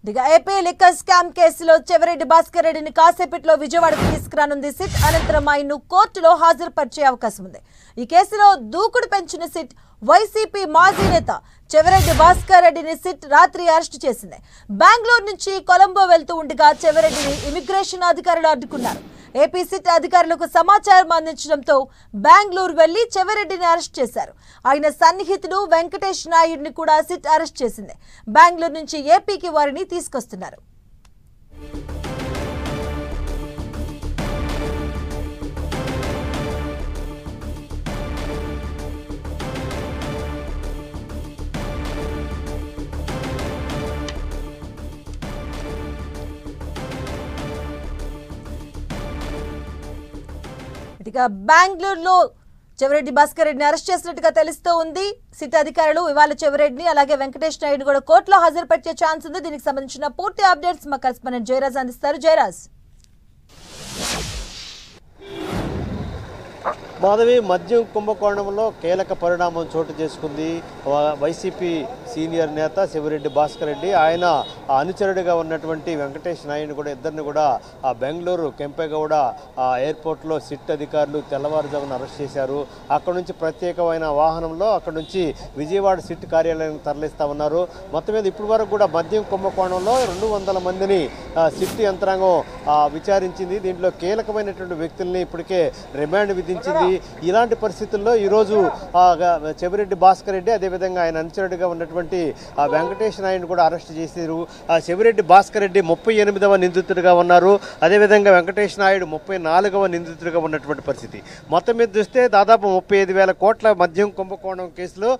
AP liquor scam కేసులో చెవిరెడ్డి భాస్కర్ రెడ్డిని కాసేపట్లో విజయవాడకు తీసుకురానుంది సిట్. అనంతరం ఆయన్ను కోర్టులో హాజరుపరిచే అవకాశం ఉంది. ఈ కేసులో దూకుడు పెంచిన సిట్ వైసీపీ మాజీ నేత చెవిరెడ్డి భాస్కర్ రెడ్డిని సిట్ రాత్రి అరెస్టు చేసింది. బెంగళూరు నుంచి కొలంబో వెళ్తూ ఉండగా చెవిరెడ్డిని ఇమిగ్రేషన్ అధికారులు అడ్డుకున్నారు. ఏపీ సిట్ అధికారులకు సమాచారం అందించడంతో బెంగళూరు వెళ్లి చెవిరెడ్డిని అరెస్ట్ చేశారు. ఆయన సన్నిహితుడు వెంకటేష్ నాయుడిని కూడా సిట్ అరెస్ట్ చేసింది. బెంగళూరు నుంచి ఏపీకి వారిని తీసుకొస్తున్నారు. ఇక బెంగళూరులో చెవిరెడ్డి భాస్కర్ రెడ్డిని అరెస్ట్ చేసినట్టుగా తెలుస్తూ ఉంది. సిట్ అధికారులు ఇవాళ చెవిరెడ్డిని అలాగే వెంకటేష్ నాయుడు కూడా కోర్టులో హాజరుపరిచే ఛాన్స్ ఉంది. దీనికి సంబంధించిన పూర్తి అప్డేట్స్ మా కరెస్పాండెంట్ జయరాజ్ అందిస్తారు. జయరాజ్, మాధవి, మద్యం కుంభకోణంలో కీలక పరిణామం చోటు చేసుకుంది. వైసీపీ సీనియర్ నేత చెవిరెడ్డి భాస్కర్ రెడ్డి, ఆయన అనుచరుడిగా ఉన్నటువంటి వెంకటేష్ నాయుడు కూడా ఇద్దరిని కూడా బెంగళూరు కెంపెగౌడ ఎయిర్పోర్ట్లో సిట్ అధికారులు తెల్లవారుజామున అరెస్ట్ చేశారు. అక్కడ నుంచి ప్రత్యేకమైన వాహనంలో అక్కడ నుంచి విజయవాడ సిట్ కార్యాలయానికి తరలిస్తా ఉన్నారు. మొత్తం మీద ఇప్పటి వరకు కూడా మద్యం కుంభకోణంలో 200 మందిని సిట్ యంత్రాంగం విచారించింది. దీంట్లో కీలకమైనటువంటి వ్యక్తుల్ని ఇప్పటికే రిమాండ్ విధించింది. ఇలాంటి పరిస్థితుల్లో ఈరోజు చెవిరెడ్డి భాస్కర్ రెడ్డి అదేవిధంగా ఆయన అనుచరుడిగా ఉన్నటువంటి వెంకటేష్ నాయుడు కూడా అరెస్ట్ చేశారు. చెవిరెడ్డి భాస్కర్ రెడ్డి 38వ నిందితుడిగా ఉన్నారు. అదేవిధంగా వెంకటేష్ నాయుడు 34వ నిందితుడిగా ఉన్నటువంటి పరిస్థితి. మొత్తం మీద చూస్తే దాదాపు 35,000 కోట్ల మద్యం కుంభకోణం కేసులో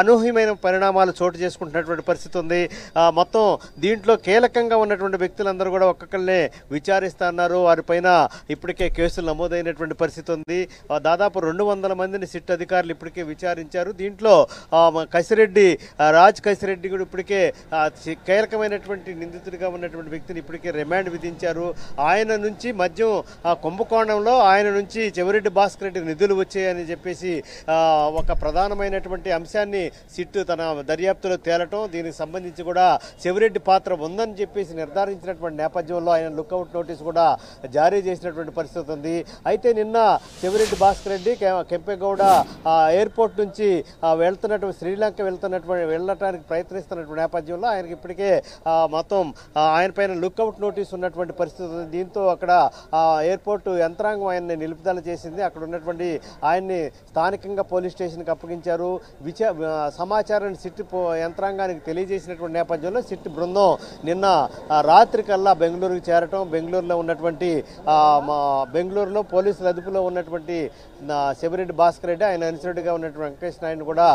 అనూహ్యమైన పరిణామాలు చోటు చేసుకుంటున్నటువంటి పరిస్థితి ఉంది. మొత్తం దీంట్లో కీలకంగా ఉన్నటువంటి వ్యక్తులందరూ కూడా ఒక్కొక్కరినే విచారిస్తున్నారు. వారిపైన ఇప్పటికే కేసులు నమోదైనటువంటి పరిస్థితి ఉంది. దాదాపు 200 మందిని సిట్ అధికారులు ఇప్పటికే విచారించారు. దీంట్లో రాజ్ కసిరెడ్డి కూడా ఇప్పటికే కీలకమైనటువంటి నిందితుడిగా ఉన్నటువంటి వ్యక్తిని ఇప్పటికే రిమాండ్ విధించారు. ఆయన నుంచి మద్యం కుంభకోణంలో ఆయన నుంచి చెవిరెడ్డి భాస్కర్ రెడ్డి నిధులు వచ్చాయని చెప్పేసి ఒక ప్రధానమైనటువంటి అంశాన్ని సిట్ తన దర్యాప్తులో తేలటం, దీనికి సంబంధించి కూడా చెవిరెడ్డి పాత్ర ఉందని చెప్పేసి నిర్ధారించినటువంటి నేపథ్యంలో ఆయన లుక్అవుట్ నోటీస్ కూడా జారీ చేసినటువంటి పరిస్థితి ఉంది. అయితే నిన్న చెవిరెడ్డి భాస్కర్ రెడ్డి కెంపెగౌడ ఎయిర్పోర్ట్ నుంచి శ్రీలంక వెళ్ళటానికి ప్రయత్నిస్తున్నటువంటి నేపథ్యంలో ఆయనకి ఇప్పటికే మొత్తం ఆయన పైన లుక్అవుట్ నోటీస్ ఉన్నటువంటి పరిస్థితి ఉంది. దీంతో అక్కడ ఎయిర్పోర్ట్ యంత్రాంగం ఆయన్ని నిలుపుదల చేసింది. అక్కడ ఉన్నటువంటి ఆయన్ని స్థానికంగా పోలీస్ స్టేషన్కి అప్పగించారు. సమాచారాన్ని సిట్ యంత్రాంగానికి తెలియజేసినటువంటి నేపథ్యంలో సిట్ బృందం నిన్న రాత్రి కల్లా బెంగళూరుకి చేరటం, బెంగళూరులో పోలీసుల అదుపులో ఉన్నటువంటి చెవిరెడ్డి భాస్కర్ రెడ్డి ఆయన అనుచరుడిగా ఉన్నటువంటి వెంకటేష్ నాయుడు కూడా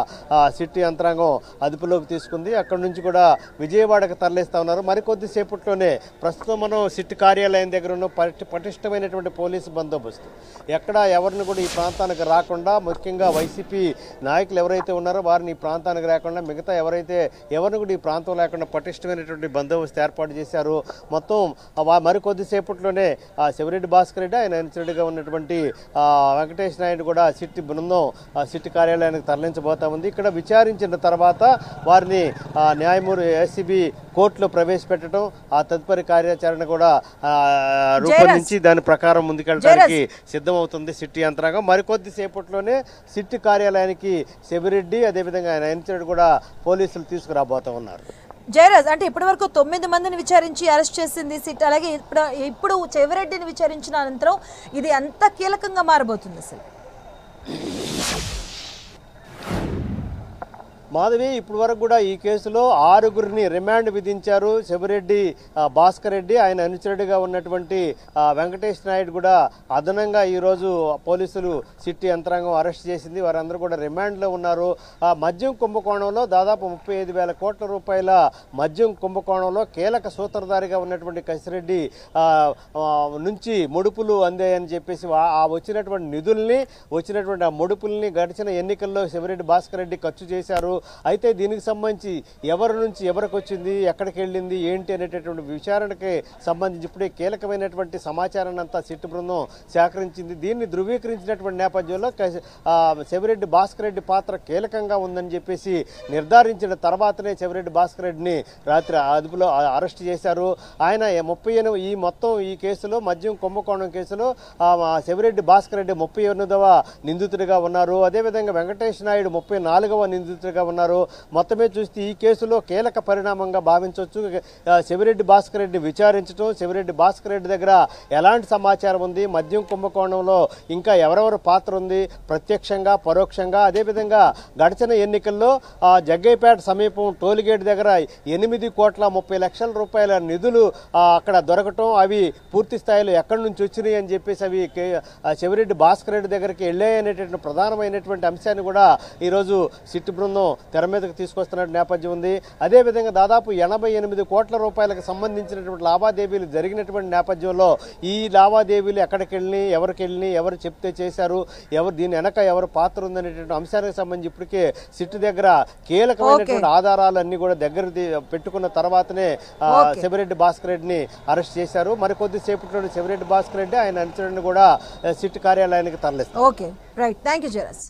సిట్ యంత్రాంగం అదుపులోకి తీసుకుంది. అక్కడి నుంచి కూడా విజయవాడకు తరలిస్తా ఉన్నారు. మరికొద్దిసేపట్లోనే ప్రస్తుతం మనం సిట్ కార్యాలయం దగ్గర ఉన్న పటిష్టమైనటువంటి పోలీసు బందోబస్తు, ఎక్కడ ఎవరిని కూడా ఈ ప్రాంతానికి రాకుండా, ముఖ్యంగా వైసీపీ నాయకులు ఎవరైతే ఉన్నారో వారిని ఈ ప్రాంతానికి రాకుండా, మిగతా ఎవరిని కూడా ఈ ప్రాంతం లేకుండా పటిష్టమైనటువంటి బందోబస్తు ఏర్పాటు చేశారు. మొత్తం మరికొద్దిసేపట్లోనే చెవిరెడ్డి భాస్కర్ రెడ్డి ఆయన అనుచరుడిగా ఉన్నటువంటి వెంకటేష్ నాయుడు కూడా సిట్ బృందం సిట్ కార్యాలయానికి తరలించబోతా ఉంది. ఇక్కడ విచారించిన తర్వాత వారిని న్యాయమూర్తి ఏసీబీ కోర్టులో ప్రవేశపెట్టడం, ఆ తదుపరి కార్యాచరణ కూడా రూపొందించి దాని ప్రకారం ముందుకెళ్ళడానికి సిద్ధమవుతుంది సిట్ యంత్రాంగం. మరికొద్ది సేపట్లోనే సిట్ కార్యాలయానికి చెవిరెడ్డి అదేవిధంగా ఆయన అనుచరుడు కూడా పోలీసులు తీసుకురాబోతా ఉన్నారు. జయరాజ్, అంటే ఇప్పటి వరకు 9 మందిని విచారించి అరెస్ట్ చేసింది సిట్. అలాగే ఇప్పుడు చెవిరెడ్డిని విచారించిన అనంతరం ఇది ఎంత కీలకంగా మారబోతుంది అసలు? మాధవి, ఇప్పటి వరకు కూడా ఈ కేసులో 6గురిని రిమాండ్ విధించారు. చెవిరెడ్డి భాస్కర్ రెడ్డి ఆయన అనుచరుడిగా ఉన్నటువంటి వెంకటేష్ నాయుడు కూడా అదనంగా ఈరోజు పోలీసులు సిట్ యంత్రాంగం అరెస్ట్ చేసింది. వారందరూ కూడా రిమాండ్లో ఉన్నారు. మద్యం కుంభకోణంలో దాదాపు 35,000 కోట్ల రూపాయల మద్యం కుంభకోణంలో కీలక సూత్రధారిగా ఉన్నటువంటి కసిరెడ్డి నుంచి ముడుపులు అందాయని చెప్పేసి వచ్చినటువంటి నిధుల్ని, వచ్చినటువంటి ఆ ముడుపుల్ని గడిచిన ఎన్నికల్లో చెవిరెడ్డి భాస్కర్ రెడ్డి ఖర్చు చేశారు. అయితే దీనికి సంబంధించి ఎవరి నుంచి ఎవరికి వచ్చింది, ఎక్కడికి వెళ్ళింది, ఏంటి అనేటటువంటి విచారణకి సంబంధించి ఇప్పుడే కీలకమైనటువంటి సమాచారాన్ని అంతా సిట్ బృందం సేకరించింది. దీన్ని ధృవీకరించినటువంటి నేపథ్యంలో చెవిరెడ్డి భాస్కర్ రెడ్డి పాత్ర కీలకంగా ఉందని చెప్పేసి నిర్ధారించిన తర్వాతనే చెవిరెడ్డి భాస్కర్ రెడ్డిని రాత్రి అదుపులో అరెస్ట్ చేశారు. ఆయన 38 ఈ కేసులో మద్యం కుంభకోణం కేసులో చెవిరెడ్డి భాస్కర్ రెడ్డి 38వ నిందితుడిగా ఉన్నారు. అదేవిధంగా వెంకటేష్ నాయుడు 34వ నిందితుడిగా ఉన్నారు. మొత్తమే చూస్తే ఈ కేసులో కీలక పరిణామంగా భావించవచ్చు. చెవిరెడ్డి భాస్కర్ రెడ్డి విచారించడం, చెవిరెడ్డి భాస్కర్ రెడ్డి దగ్గర ఎలాంటి సమాచారం ఉంది, మద్యం కుంభకోణంలో ఇంకా ఎవరెవరు పాత్ర ఉంది ప్రత్యక్షంగా పరోక్షంగా. అదేవిధంగా గడిచిన ఎన్నికల్లో జగ్గైపేట సమీపం టోల్గేట్ దగ్గర 8,30,00,000 రూపాయల నిధులు అక్కడ దొరకటం, అవి పూర్తి స్థాయిలో ఎక్కడి నుంచి వచ్చినాయి అని చెప్పేసి అవి చెవిరెడ్డి భాస్కర్ రెడ్డి దగ్గరికి వెళ్ళాయనేటటువంటి ప్రధానమైనటువంటి అంశాన్ని కూడా ఈరోజు సిట్ బృందం తెర మీదకు తీసుకొస్తున్న నేపథ్యం ఉంది. అదేవిధంగా దాదాపు 88 కోట్ల రూపాయలకు సంబంధించినటువంటి లావాదేవీలు జరిగినటువంటి నేపథ్యంలో ఈ లావాదేవీలు ఎక్కడికి వెళ్ళి ఎవరికి వెళ్ళి ఎవరు చెప్తే చేశారు, ఎవరు దీని వెనక ఎవరు పాత్ర ఉందనేటువంటి అంశానికి సంబంధించి ఇప్పటికే సిట్ దగ్గర కీలకమైనటువంటి ఆధారాలన్నీ కూడా దగ్గర పెట్టుకున్న తర్వాతనే చెవిరెడ్డి భాస్కర్ రెడ్డిని అరెస్ట్ చేశారు. మరికొద్దిసేపట్లో చెవిరెడ్డి భాస్కర్ రెడ్డి ఆయన అనుచరుడిని కూడా సిట్ కార్యాలయానికి తరలిస్తారు. Okay, right, thank you జరస్.